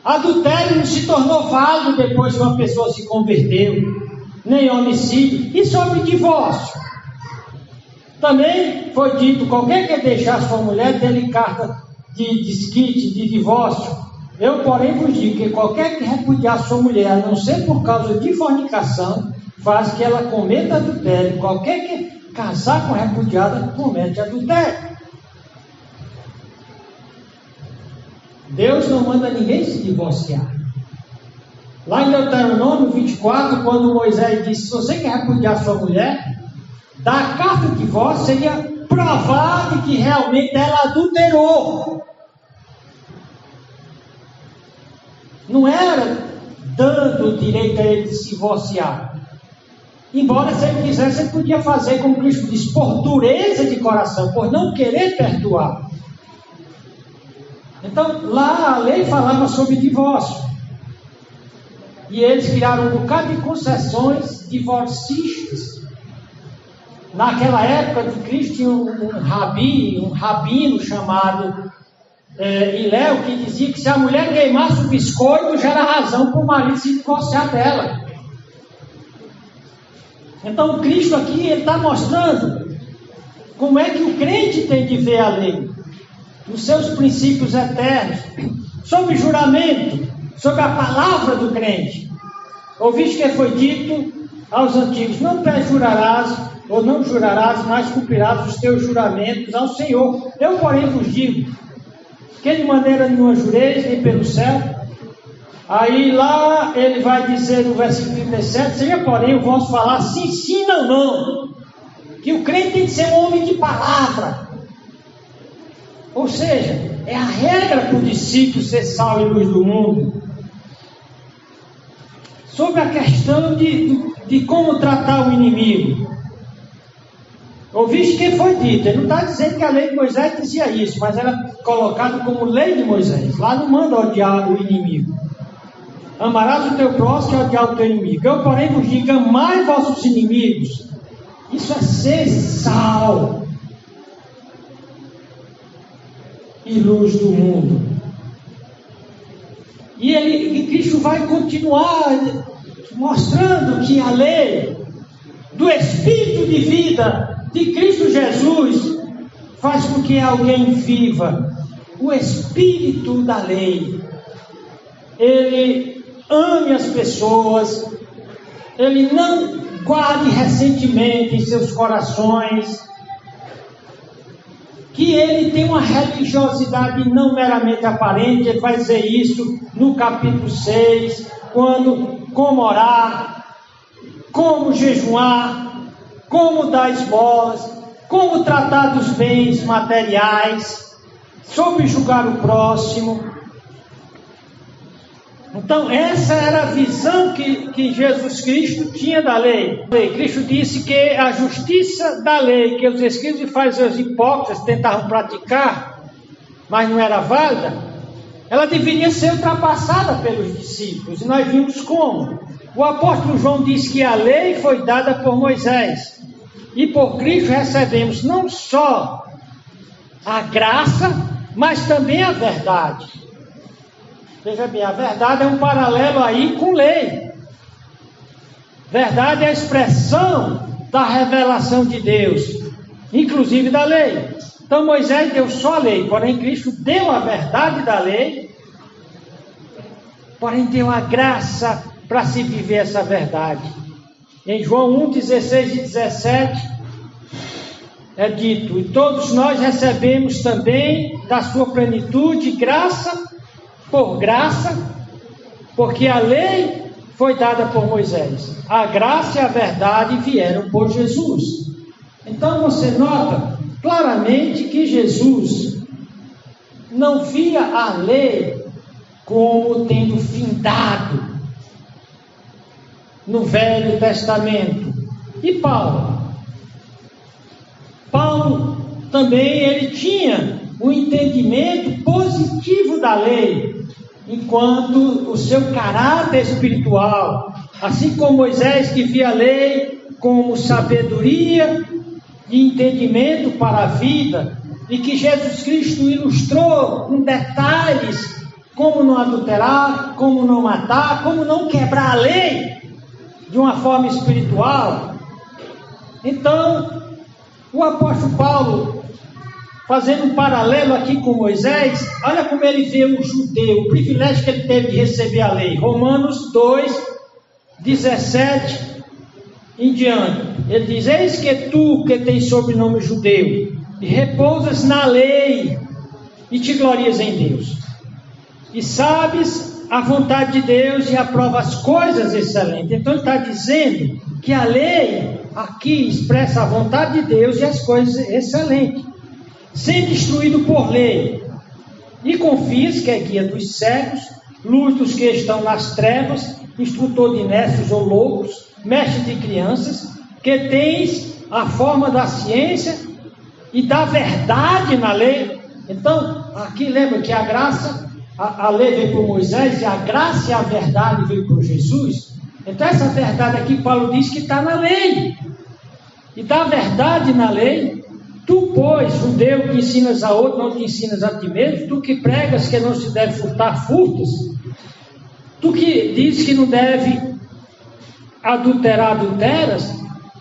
Adultério não se tornou válido depois que uma pessoa se converteu. Nem homicídio. E sobre divórcio? Também foi dito, qualquer que deixar sua mulher, dê-lhe carta de desquite, de divórcio. Eu, porém, vos digo que qualquer que repudiar sua mulher, a não ser por causa de fornicação, faz que ela cometa adultério. Qualquer que casar com a repudiada, comete adultério. Deus não manda ninguém se divorciar. Lá em Deuteronômio 24, quando Moisés disse, se você quer repudiar sua mulher, dar a carta de divórcio seria provar de que realmente ela adulterou. Não era dando o direito a ele de se divorciar. Embora, se ele quisesse, ele podia fazer, como Cristo diz, por dureza de coração, por não querer perdoar. Então, lá a lei falava sobre divórcio. E eles criaram um bocado de concessões divorcistas. Naquela época de Cristo tinha um rabino chamado Hilel, que dizia que se a mulher queimasse o biscoito, já era razão para o marido se divorciar dela. Então Cristo aqui está mostrando como é que o crente tem de ver a lei, os seus princípios eternos, sobre juramento, sobre a palavra do crente. Ouviste que foi dito aos antigos, não perjurarás, ou não jurarás, mas cumprirás os teus juramentos ao Senhor. Eu, porém, vos digo, que de maneira nenhuma jureis, nem pelo céu. Aí lá ele vai dizer no versículo 37, seja porém o vosso falar sim, sim, não, não. Que o crente tem que ser um homem de palavra. Ou seja, é a regra para o discípulo ser sal e luz do mundo. Sobre a questão de como tratar o inimigo. Ouviste que foi dito. Ele não está dizendo que a lei de Moisés dizia isso, mas era colocado como lei de Moisés. Lá não manda odiar o inimigo. Amarás o teu próximo e odiar o teu inimigo. Eu, porém, vos digo, amai vossos inimigos. Isso é ser sal e luz do mundo. E Cristo vai continuar mostrando que a lei do Espírito de vida de Cristo Jesus faz com que alguém viva o Espírito da lei. Ele ame as pessoas, ele não guarde ressentimento em seus corações, que ele tem uma religiosidade não meramente aparente. Ele vai dizer isso no capítulo 6, como orar, como jejuar, como dar esmolas, como tratar dos bens materiais, sobre julgar o próximo. Então essa era a visão que Jesus Cristo tinha da lei. Cristo disse que a justiça da lei, que os escribas e fariseus hipócritas tentavam praticar, mas não era válida, ela deveria ser ultrapassada pelos discípulos. E nós vimos como. O apóstolo João diz que a lei foi dada por Moisés. E por Cristo recebemos não só a graça, mas também a verdade. Veja bem, a verdade é um paralelo aí com lei. Verdade é a expressão da revelação de Deus, inclusive da lei. Então Moisés deu só a lei, porém Cristo deu a verdade da lei, porém deu a graça para se viver essa verdade. Em João 1, 16 e 17 é dito, e todos nós recebemos também da sua plenitude graça por graça, porque a lei foi dada por Moisés, a graça e a verdade vieram por Jesus. Então você nota claramente que Jesus não via a lei como tendo findado no Velho Testamento. E Paulo também ele tinha um entendimento positivo da lei. enquanto o seu caráter espiritual, assim como Moisés que via a lei como sabedoria e entendimento para a vida, e que Jesus Cristo ilustrou com detalhes como não adulterar, como não matar, como não quebrar a lei de uma forma espiritual. Então, o apóstolo Paulo, fazendo um paralelo aqui com Moisés, olha como ele vê o judeu, o privilégio que ele teve de receber a lei. Romanos 2, 17 em diante. Ele diz: eis que tu, que tens sobrenome judeu, e repousas na lei, e te glorias em Deus, e sabes a vontade de Deus, e aprovas coisas excelentes. Então ele está dizendo que a lei aqui expressa a vontade de Deus e as coisas excelentes, sendo instruído por lei, e confias que é guia dos cegos, luz dos que estão nas trevas, instrutor de nécios ou loucos, mestre de crianças, que tens a forma da ciência e da verdade na lei. Então, aqui lembra que a graça, a lei veio por Moisés, e a graça e a verdade veio por Jesus. Então, essa verdade aqui, Paulo diz que está na lei. E da verdade na lei, tu, pois, judeu, que ensinas a outro, não te ensinas a ti mesmo, tu que pregas que não se deve furtar, furtas, tu que diz que não deve adulterar, adulteras,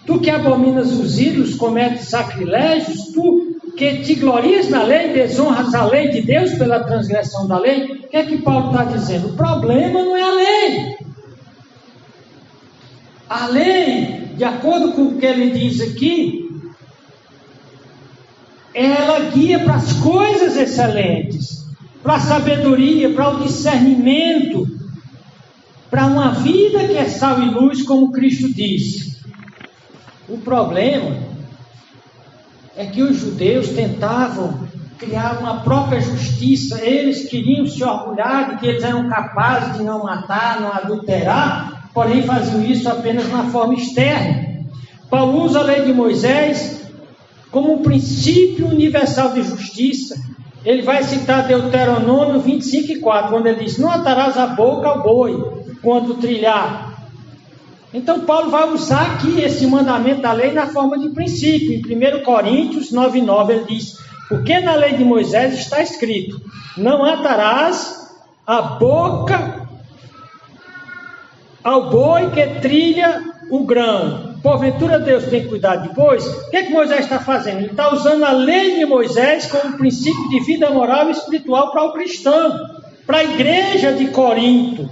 tu que abominas os ídolos, cometes sacrilégios, tu que te glorias na lei, desonras a lei de Deus pela transgressão da lei. O que é que Paulo está dizendo? O problema não é a lei. A lei, de acordo com o que ele diz aqui, ela guia para as coisas excelentes, para a sabedoria, para o discernimento, para uma vida que é sal e luz, como Cristo disse. O problema é que os judeus tentavam criar uma própria justiça. Eles queriam se orgulhar de que eles eram capazes de não matar, não adulterar, porém faziam isso apenas na forma externa. Paulo usa a lei de Moisés como um princípio universal de justiça. Ele vai citar Deuteronômio 25:4, quando ele diz: não atarás a boca ao boi quando trilhar. Então Paulo vai usar aqui esse mandamento da lei na forma de princípio. Em 1 Coríntios 9:9 ele diz: porque na lei de Moisés está escrito: não atarás a boca ao boi que trilha o grão. Porventura Deus tem cuidado de bois? O que Moisés está fazendo? Ele está usando a lei de Moisés como princípio de vida moral e espiritual para o cristão, para a igreja de Corinto.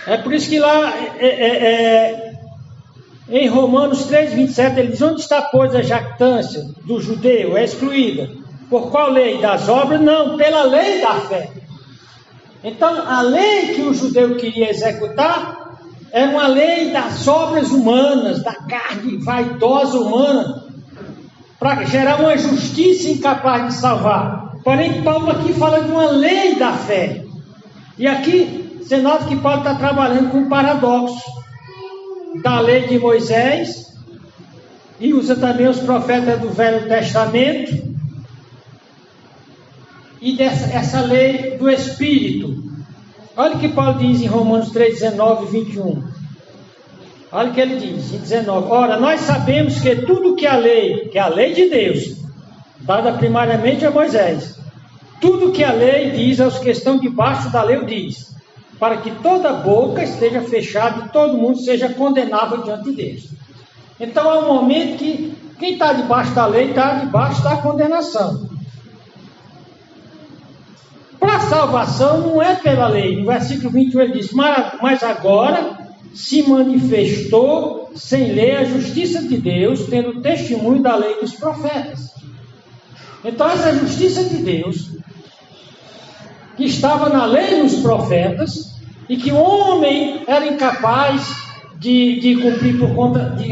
É por isso que lá em Romanos 3:27 ele diz: onde está, pois, a jactância do judeu? É excluída. Por qual lei? Das obras? Não, pela lei da fé. Então a lei que o judeu queria executar era uma lei das obras humanas, da carne vaidosa humana, para gerar uma justiça incapaz de salvar. Porém Paulo aqui fala de uma lei da fé. E aqui você nota que Paulo está trabalhando com um paradoxo da lei de Moisés, e usa também os profetas do Velho Testamento, e essa lei do Espírito. Olha o que Paulo diz em Romanos 3:19 e 21. Olha o que ele diz em 19: ora, nós sabemos que tudo que a lei de Deus, dada primariamente a Moisés, tudo que a lei diz aos que estão debaixo da lei, diz, para que toda boca esteja fechada e todo mundo seja condenável diante de Deus. Então há um momento que quem está debaixo da lei está debaixo da condenação. Para a salvação não é pela lei. No versículo 21 ele diz: mas agora se manifestou sem lei a justiça de Deus, tendo testemunho da lei dos profetas. Então essa justiça de Deus, que estava na lei dos profetas, e que o homem era incapaz de cumprir por conta de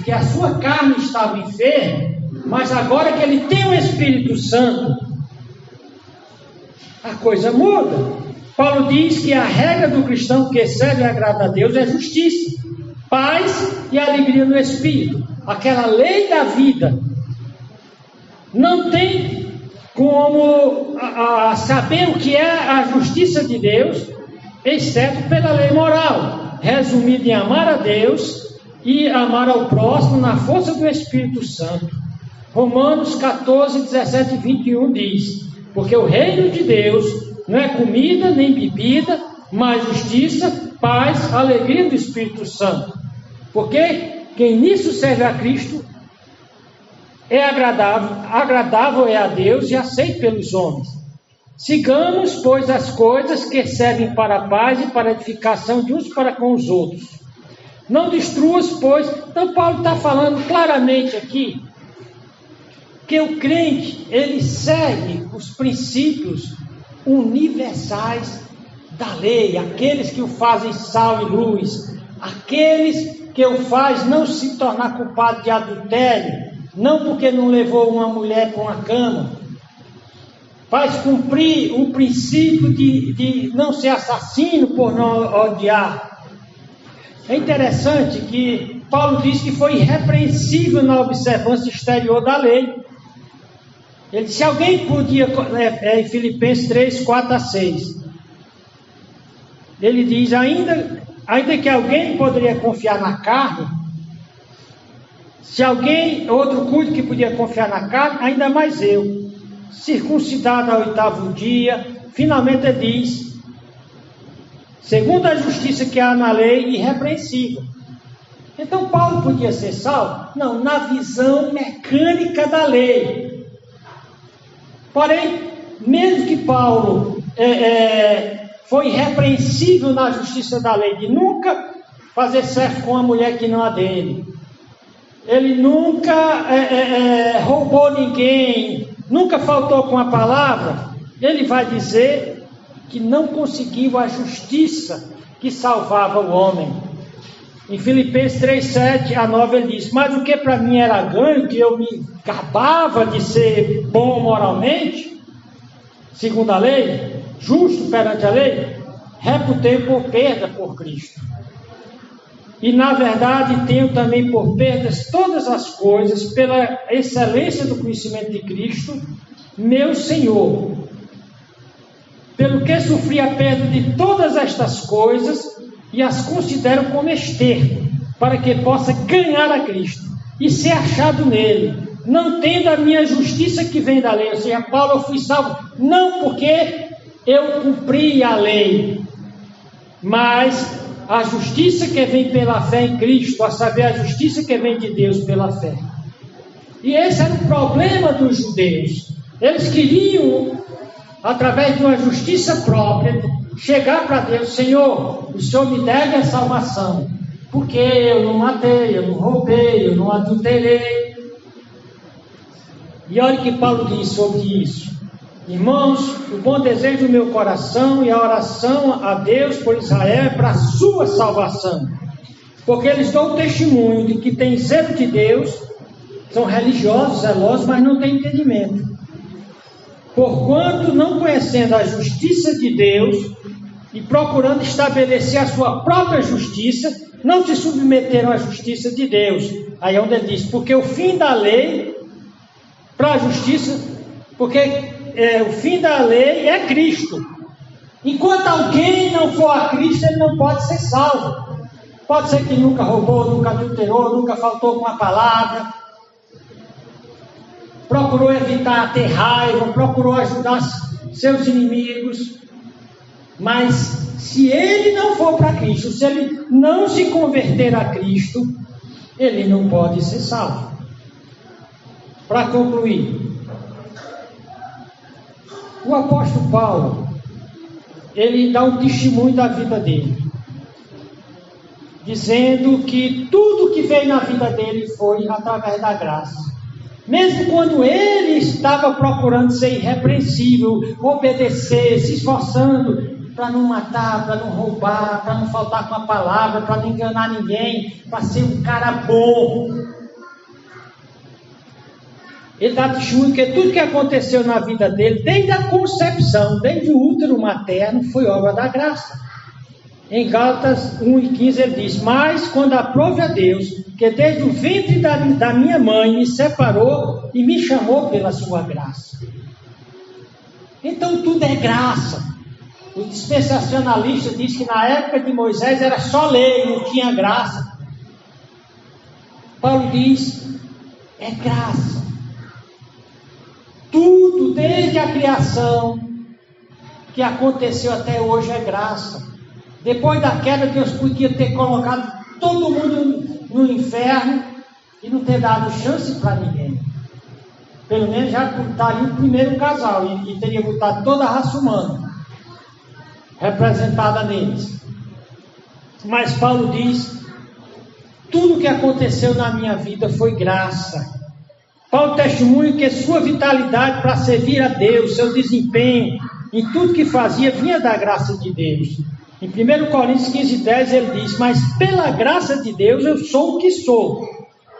que a sua carne estava enferma, mas agora que ele tem o Espírito Santo, a coisa muda. Paulo diz que a regra do cristão que serve e agrada a Deus é justiça, paz e alegria no Espírito. Aquela lei da vida não tem como a saber o que é a justiça de Deus, exceto pela lei moral, resumida em amar a Deus e amar ao próximo na força do Espírito Santo. Romanos 14, 17 e 21 diz: porque o reino de Deus não é comida nem bebida, mas justiça, paz, alegria do Espírito Santo. Porque quem nisso serve a Cristo é agradável é a Deus e aceito pelos homens. Sigamos, pois, as coisas que servem para a paz e para a edificação de uns para com os outros. Não destruas, pois... Então Paulo está falando claramente aqui que o crente, ele segue os princípios universais da lei, aqueles que o fazem sal e luz, aqueles que o faz não se tornar culpado de adultério, não porque não levou uma mulher para uma cama, faz cumprir o princípio de não ser assassino por não odiar. É interessante que Paulo diz que foi irrepreensível na observância exterior da lei. Ele disse, se alguém podia, em Filipenses 3, 4 a 6, ele diz, ainda que alguém poderia confiar na carne, se alguém, outro culto que podia confiar na carne, ainda mais eu, circuncidado ao 8º dia, finalmente ele diz, segundo a justiça que há na lei, irrepreensível. Então Paulo podia ser salvo? Não, na visão mecânica da lei. Porém, mesmo que Paulo foi irrepreensível na justiça da lei, de nunca fazer sexo com uma mulher que não a dele, ele nunca roubou ninguém, nunca faltou com a palavra, ele vai dizer que não conseguiu a justiça que salvava o homem. Em Filipenses 3, 7 a 9 ele diz, mas o que para mim era ganho, que eu me gabava de ser bom moralmente, segundo a lei, justo perante a lei, reputei por perda por Cristo. E na verdade tenho também por perdas todas as coisas, pela excelência do conhecimento de Cristo, meu Senhor, pelo que sofri a perda de todas estas coisas e as considero como esterco, para que possa ganhar a Cristo e ser achado nele, não tendo a minha justiça que vem da lei. Ou seja, Paulo, eu fui salvo não porque eu cumpri a lei, mas a justiça que vem pela fé em Cristo, a saber, a justiça que vem de Deus pela fé. E esse era o problema dos judeus. Eles queriam, através de uma justiça própria, chegar para Deus, Senhor, o Senhor me deve a salvação, porque eu não matei, eu não roubei, eu não adulterei. E olha o que Paulo diz sobre isso. Irmãos, o bom desejo do meu coração e a oração a Deus por Israel é para a sua salvação, porque eles dão testemunho de que têm zelo de Deus, são religiosos, zelosos, mas não têm entendimento. Porquanto, não conhecendo a justiça de Deus e procurando estabelecer a sua própria justiça, não se submeteram à justiça de Deus. Aí é onde ele diz, porque o fim da lei para a justiça, porque o fim da lei é Cristo. Enquanto alguém não for a Cristo, ele não pode ser salvo. Pode ser que nunca roubou, nunca adulterou, nunca faltou com a palavra, procurou evitar ter raiva, procurou ajudar seus inimigos, mas se ele não for para Cristo, se ele não se converter a Cristo, ele não pode ser salvo. Para concluir, o apóstolo Paulo, ele dá um testemunho da vida dele, dizendo que tudo que veio na vida dele foi através da graça. Mesmo quando ele estava procurando ser irrepreensível, obedecer, se esforçando para não matar, para não roubar, para não faltar com a palavra, para não enganar ninguém, para ser um cara bom. Ele dá testemunho que tudo que aconteceu na vida dele, desde a concepção, desde o útero materno, foi obra da graça. Em Gálatas 1:15 ele diz, mas quando aprove a Deus, que desde o ventre da minha mãe me separou e me chamou pela sua graça. Então tudo é graça. O dispensacionalista diz que na época de Moisés era só lei, não tinha graça. Paulo diz, é graça. Tudo, desde a criação, que aconteceu até hoje é graça. Depois da queda, Deus podia ter colocado todo mundo no inferno e não ter dado chance para ninguém. Pelo menos já botaria o primeiro casal e teria botado toda a raça humana representada neles. Mas Paulo diz, tudo que aconteceu na minha vida foi graça. Paulo testemunha que sua vitalidade para servir a Deus, seu desempenho em tudo que fazia, vinha da graça de Deus. Em 1 Coríntios 15:10 ele diz, mas pela graça de Deus eu sou o que sou.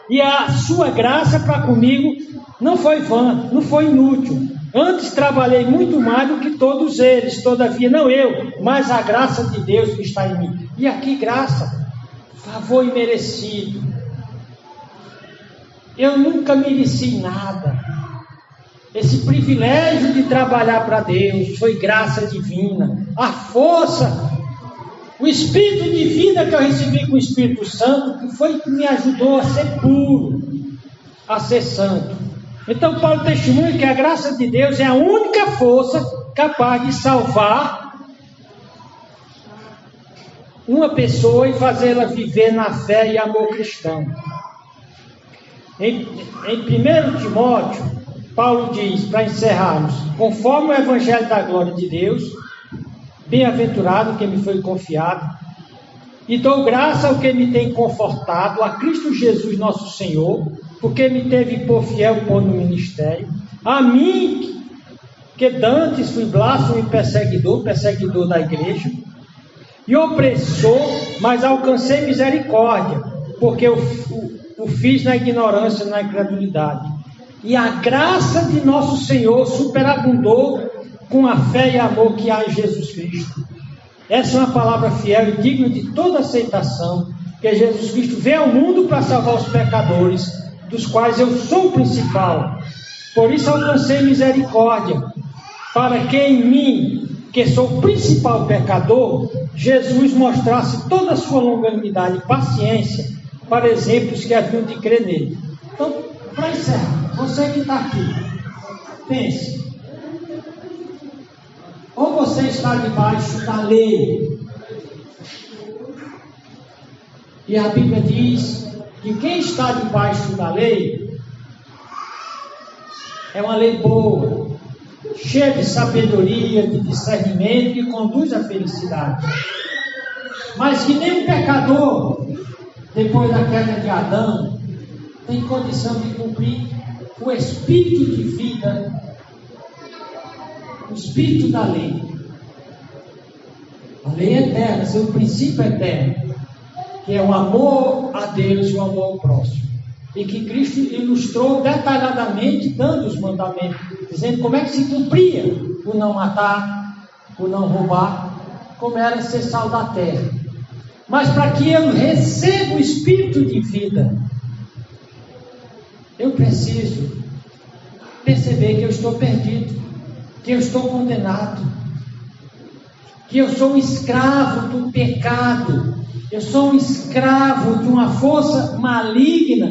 E a sua graça para comigo não foi vã, não foi inútil. Antes trabalhei muito mais do que todos eles, todavia não eu, mas a graça de Deus que está em mim. E aqui graça, favor imerecido. Eu nunca mereci nada. Esse privilégio de trabalhar para Deus foi graça divina. A força, o espírito de vida que eu recebi com o Espírito Santo, que foi que me ajudou a ser puro, a ser santo. Então Paulo testemunha que a graça de Deus é a única força capaz de salvar uma pessoa e fazê-la viver na fé e amor cristão. Em 1 Timóteo, Paulo diz, para encerrarmos, conforme o Evangelho da glória de Deus, bem-aventurado que me foi confiado, e dou graça ao que me tem confortado, a Cristo Jesus nosso Senhor, porque me teve por fiel pôr no ministério, a mim, que dantes fui blasfemo e perseguidor da igreja, e opressor, mas alcancei misericórdia, porque o fiz na ignorância, na incredulidade. E a graça de nosso Senhor superabundou com a fé e amor que há em Jesus Cristo. Essa é uma palavra fiel e digna de toda aceitação, que Jesus Cristo veio ao mundo para salvar os pecadores, dos quais eu sou o principal. Por isso alcancei misericórdia, para que em mim, que sou o principal pecador, Jesus mostrasse toda a sua longanimidade e paciência, para exemplos que haviam de crer nele. Então, para encerrar, você que está aqui, pense. Ou você está debaixo da lei, e a Bíblia diz que quem está debaixo da lei é uma lei boa, cheia de sabedoria, de discernimento, que conduz à felicidade. Mas que nem um pecador, depois da queda de Adão, tem condição de cumprir o espírito de vida, o espírito da lei. A lei é eterna, seu princípio é eterno, que é o amor a Deus e o amor ao próximo. E que Cristo ilustrou detalhadamente, dando os mandamentos, dizendo como é que se cumpria o não matar, o não roubar, como era ser sal da terra. Mas para que eu receba o espírito de vida, eu preciso perceber que eu estou perdido, que eu estou condenado, que eu sou um escravo do pecado, eu sou um escravo de uma força maligna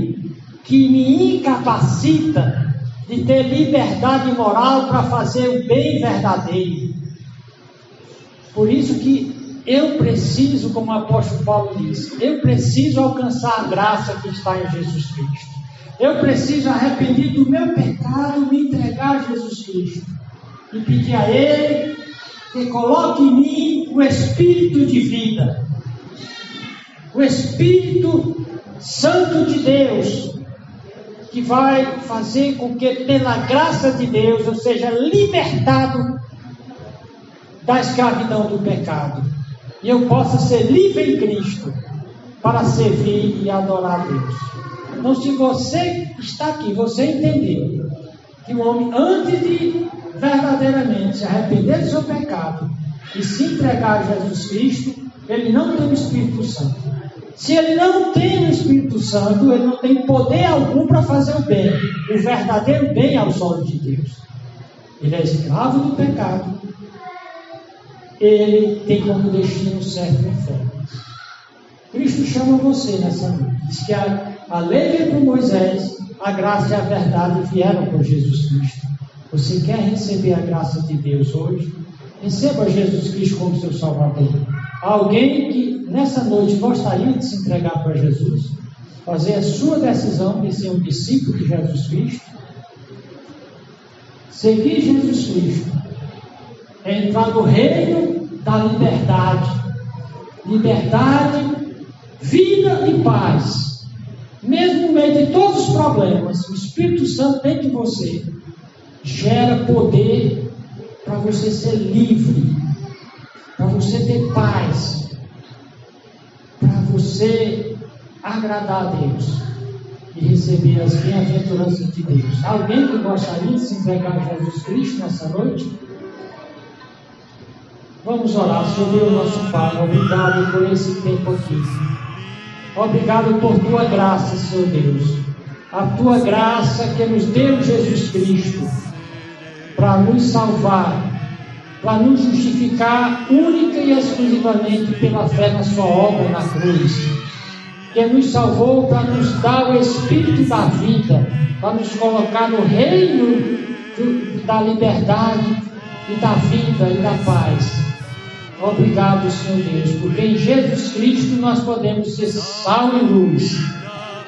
que me incapacita de ter liberdade moral para fazer o bem verdadeiro. Por isso que eu preciso, como o apóstolo Paulo diz, eu preciso alcançar a graça que está em Jesus Cristo. Eu preciso arrepender do meu pecado, me entregar a Jesus Cristo e pedir a Ele que coloque em mim o Espírito de vida, o Espírito Santo de Deus, que vai fazer com que, pela graça de Deus, eu seja libertado da escravidão do pecado e eu possa ser livre em Cristo para servir e adorar a Deus. Então, se você está aqui, você entendeu que o homem, antes de verdadeiramente se arrepender do seu pecado e se entregar a Jesus Cristo, ele não tem o Espírito Santo. Se ele não tem o Espírito Santo, ele não tem poder algum para fazer o bem, o verdadeiro bem aos olhos de Deus. ele é escravo do pecado, ele tem como destino certo o inferno. Cristo chama você nessa noite. Diz que a lei veio por Moisés, a graça e a verdade vieram por Jesus Cristo. Você quer receber a graça de Deus hoje? Receba Jesus Cristo como seu Salvador. Alguém que nessa noite gostaria de se entregar para Jesus, fazer a sua decisão de ser um discípulo de Jesus Cristo, seguir Jesus Cristo, entrar no reino da liberdade, vida e paz. Mesmo no meio de todos os problemas, o Espírito Santo dentro de você gera poder para você ser livre, para você ter paz, para você agradar a Deus e receber as bem-aventuranças de Deus. Alguém que gostaria de se entregar a Jesus Cristo nessa noite? Vamos orar. Senhor Deus, nosso Pai, obrigado por esse tempo aqui. Obrigado por tua graça, Senhor Deus. A tua graça que nos deu Jesus Cristo para nos salvar, para nos justificar única e exclusivamente pela fé na sua obra na cruz, que nos salvou para nos dar o Espírito da vida, para nos colocar no reino da liberdade e da vida e da paz. Obrigado, Senhor Deus, porque em Jesus Cristo nós podemos ser sal e luz.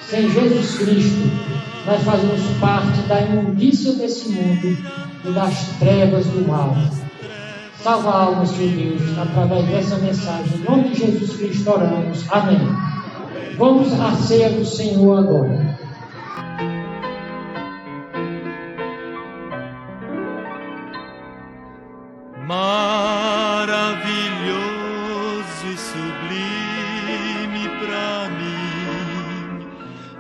Sem Jesus Cristo nós fazemos parte da imundícia desse mundo e das trevas do mal. Salva a alma, Senhor Deus, através dessa mensagem. Em nome de Jesus Cristo oramos. Amém. Vamos à ceia do Senhor agora. Maravilhoso e sublime pra mim,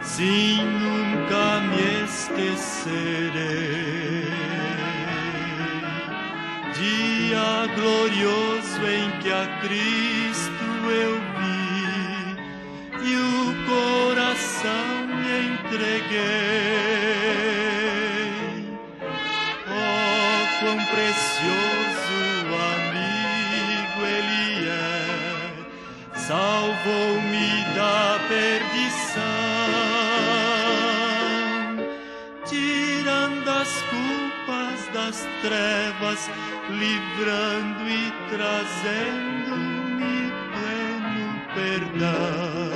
sim, nunca me esquecerei. Dia glorioso em que a Cristo eu vi e o coração me entreguei. Oh, quão precioso amigo Ele é, salvou-me da perdição, tirando as culpas das trevas, livrando e trazendo-me pleno perdão.